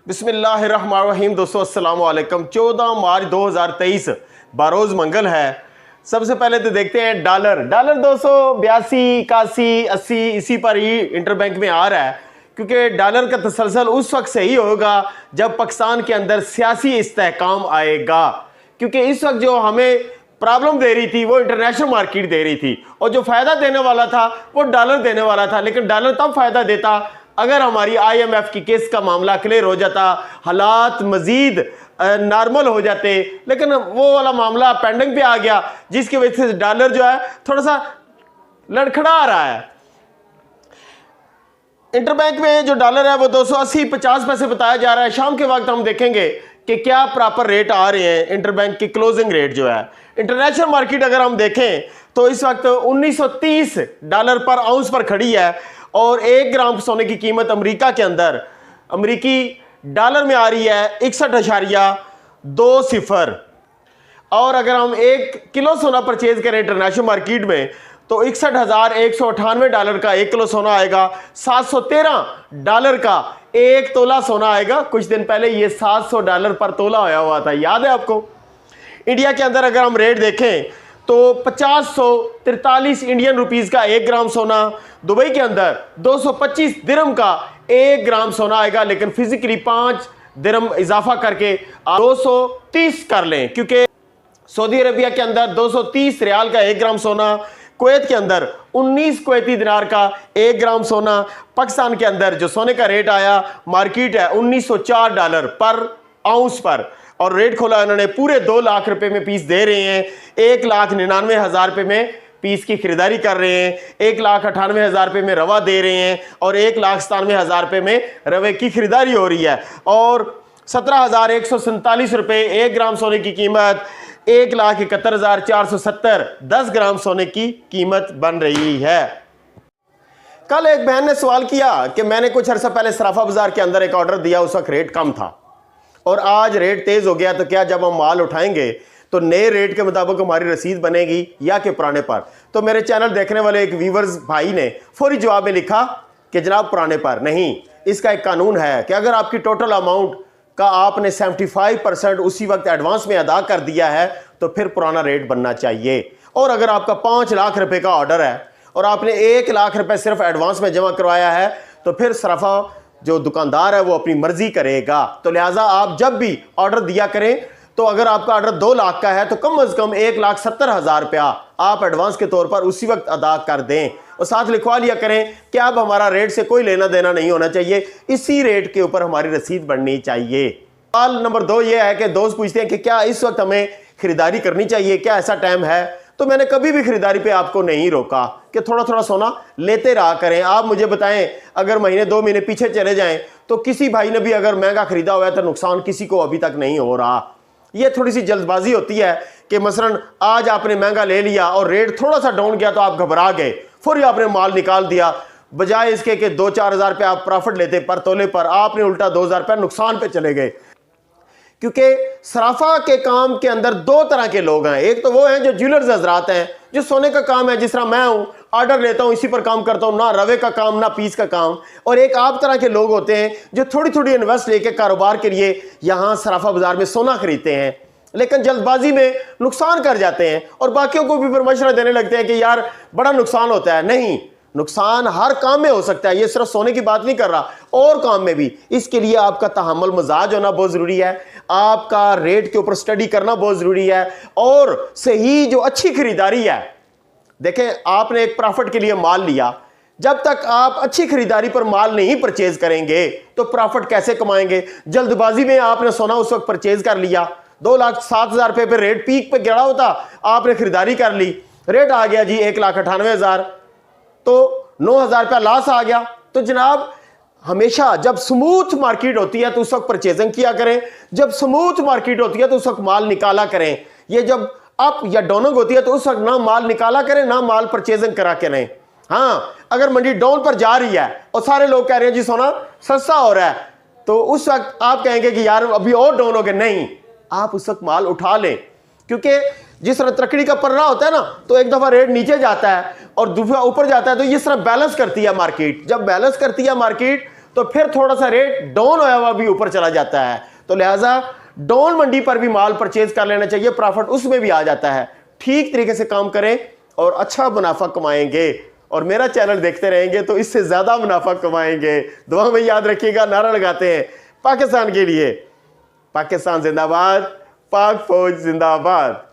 बिस्मिल्लाहिर्रहमानिर्रहीम। दोस्तों अस्सलाम वालेकुम। 14 मार्च 2023 बारोज मंगल है। सबसे पहले तो देखते हैं डॉलर 282, 81, 80 इसी पर ही इंटरबैंक में आ रहा है, क्योंकि डॉलर का तसलसल उस वक्त सही होगा जब पाकिस्तान के अंदर सियासी इस्तेहकाम आएगा, क्योंकि इस वक्त जो हमें प्रॉब्लम दे रही थी वो इंटरनेशनल मार्केट दे रही थी और जो फायदा देने वाला था वो डॉलर देने वाला था। लेकिन डॉलर तब फायदा देता अगर हमारी IMF की केस का मामला क्लियर हो जाता, हालात मजीद नॉर्मल हो जाते, लेकिन वो वाला मामला पेंडिंग पे आ गया, जिसकी वजह से डॉलर जो है थोड़ा सा लड़खड़ा रहा है। इंटरबैंक में जो डॉलर है वो 280.50 पैसे बताया जा रहा है। शाम के वक्त हम देखेंगे कि क्या प्रॉपर रेट आ रहे हैं। इंटरबैंक की क्लोजिंग रेट जो है, इंटरनेशनल मार्केट अगर हम देखें तो इस वक्त $1930 पर आउंस पर खड़ी है और 1 ग्राम सोने की कीमत अमेरिका के अंदर अमेरिकी डॉलर में आ रही है 61.20। और अगर हम 1 किलो सोना परचेज करें इंटरनेशनल मार्केट में तो $61,198 का 1 किलो सोना आएगा। $713 का 1 तोला सोना आएगा। कुछ दिन पहले ये $700 पर तोला होया हुआ था, याद है आपको। इंडिया के अंदर अगर हम रेट देखें तो 5043 इंडियन रुपीस का 1 ग्राम सोना, दुबई के अंदर 225 दिरहम का 1 ग्राम सोना आएगा। लेकिन फिजिकली 5 दिरहम इजाफा करके 230 कर लें, क्योंकि सऊदी अरबिया के अंदर 230 रियाल का 1 ग्राम सोना, कुवैत के अंदर 19 कुवैती दिनार का 1 ग्राम सोना। पाकिस्तान के अंदर जो सोने का रेट आया मार्केट है $1904 पर आउंस पर, और रेट खोला उन्होंने पूरे 2 लाख रुपए में पीस दे रहे हैं। 1,99,000 रुपए में पीस की खरीदारी कर रहे हैं, 1,98,000 रुपए में रवा दे रहे हैं और 1,97,000 रुपए में रवे की खरीदारी हो रही है। और 17,147 रुपए 1 ग्राम सोने की कीमत, 1,71,470 10 ग्राम सोने की कीमत बन रही है। कल एक बहन ने सवाल किया कि मैंने कुछ अर्सा पहले सराफा बाजार के अंदर एक ऑर्डर दिया, उस वक्त रेट कम था और आज रेट तेज हो गया, तो क्या जब हम माल उठाएंगे तो नए रेट के मुताबिक हमारी रसीद बनेगी या कि पुराने पर? तो मेरे चैनल देखने वाले एक व्यूवर्स भाई ने फौरी जवाब में लिखा कि जनाब पुराने पर नहीं। इसका एक कानून है कि अगर आपकी टोटल अमाउंट का आपने 75% उसी वक्त एडवांस में अदा कर दिया है तो फिर पुराना रेट बनना चाहिए। और अगर आपका 5 लाख रुपए का ऑर्डर है और आपने 1 लाख रुपए सिर्फ एडवांस में जमा करवाया है तो फिर सराफा जो दुकानदार है वो अपनी मर्जी करेगा। तो लिहाजा आप जब भी ऑर्डर दिया करें तो अगर आपका ऑर्डर 2 लाख का है तो कम से कम 1,70,000 रुपया आप एडवांस के तौर पर उसी वक्त अदा कर दें और साथ लिखवा लिया करें कि अब हमारा रेट से कोई लेना देना नहीं होना चाहिए, इसी रेट के ऊपर हमारी रसीद बननी चाहिए। सवाल नंबर 2 ये है कि दोस्त पूछते हैं कि क्या इस वक्त हमें खरीदारी करनी चाहिए, क्या ऐसा टाइम है? तो मैंने कभी भी खरीदारी पे आपको नहीं रोका कि थोड़ा थोड़ा सोना लेते रहा करें। आप मुझे बताएं, अगर महीने 2 महीने पीछे चले जाएं तो किसी भाई ने भी अगर महंगा खरीदा हुआ है तो नुकसान किसी को अभी तक नहीं हो रहा। ये थोड़ी सी जल्दबाजी होती है कि मसलन आज आपने महंगा ले लिया और रेट थोड़ा सा डाउन गया तो आप घबरा गए, फिर आपने माल निकाल दिया, बजाय इसके कि 2-4 हज़ार रुपये आप प्रॉफिट लेते पर तोले पर, आपने उल्टा 2,000 रुपये नुकसान पे चले गए। क्योंकि सराफा के काम के अंदर 2 तरह के लोग हैं। एक तो वो हैं जो ज्वेलर्स हजरात हैं, जो सोने का काम है, जिस तरह मैं हूं, ऑर्डर लेता हूं, इसी पर काम करता हूं, ना रवे का काम ना पीस का काम। और एक आप तरह के लोग होते हैं जो थोड़ी थोड़ी इन्वेस्ट लेके कारोबार के लिए यहां सराफा बाजार में सोना खरीदते हैं, लेकिन जल्दबाजी में नुकसान कर जाते हैं और बाकियों को भी फिर मशवरा देने लगते हैं कि यार बड़ा नुकसान होता है। नहीं, नुकसान हर काम में हो सकता है, ये सिर्फ सोने की बात नहीं कर रहा, और काम में भी। इसके लिए आपका तहम्मुल मजाज होना बहुत जरूरी है, आपका रेट के ऊपर स्टडी करना बहुत जरूरी है और सही जो अच्छी खरीदारी है। देखें, आपने एक प्रॉफिट के लिए माल लिया, जब तक आप अच्छी खरीदारी पर माल नहीं परचेज करेंगे तो प्रॉफिट कैसे कमाएंगे? जल्दबाजी में आपने सोना उस वक्त परचेज कर लिया, 2,07,000 रुपए पे रेट पीक पे गिरा होता, आपने खरीदारी कर ली, रेट आ गया जी 1,98,000, तो 9,000 रुपया लॉस आ गया। तो जनाब हमेशा जब स्मूथ मार्केट होती है तो उस वक्त परचेजिंग किया करें, जब स्मूथ मार्केट होती है तो उस वक्त माल निकाला करें। ये जब अप या डाउन होती है तो उस वक्त ना माल निकाला करें ना माल परचेजिंग करा करें। हाँ, अगर मंडी डाउन पर जा रही है और सारे लोग कह रहे हैं जी सोना सस्ता हो रहा है, तो उस वक्त आप कहेंगे कि यार अभी और डाउन हो गए। नहीं, आप उस वक्त माल उठा लें, क्योंकि जिस तरह तकड़ी का पन्ना होता है ना, तो एक दफा रेट नीचे जाता है और दूसरा ऊपर जाता है, तो ये सिर्फ बैलेंस करती है मार्केट। जब बैलेंस करती है मार्केट तो फिर थोड़ा सा रेट डाउन होया हुआ भी ऊपर चला जाता है। तो लिहाजा डाउन मंडी पर भी माल परचेज कर लेना चाहिए, प्रॉफिट उसमें भी आ जाता है। ठीक तरीके से काम करें और अच्छा मुनाफा कमाएंगे, और मेरा चैनल देखते रहेंगे तो इससे ज्यादा मुनाफा कमाएंगे। दुआ में याद रखिएगा, नारा लगाते हैं पाकिस्तान के लिए। पाकिस्तान जिंदाबाद, पाक फौज जिंदाबाद।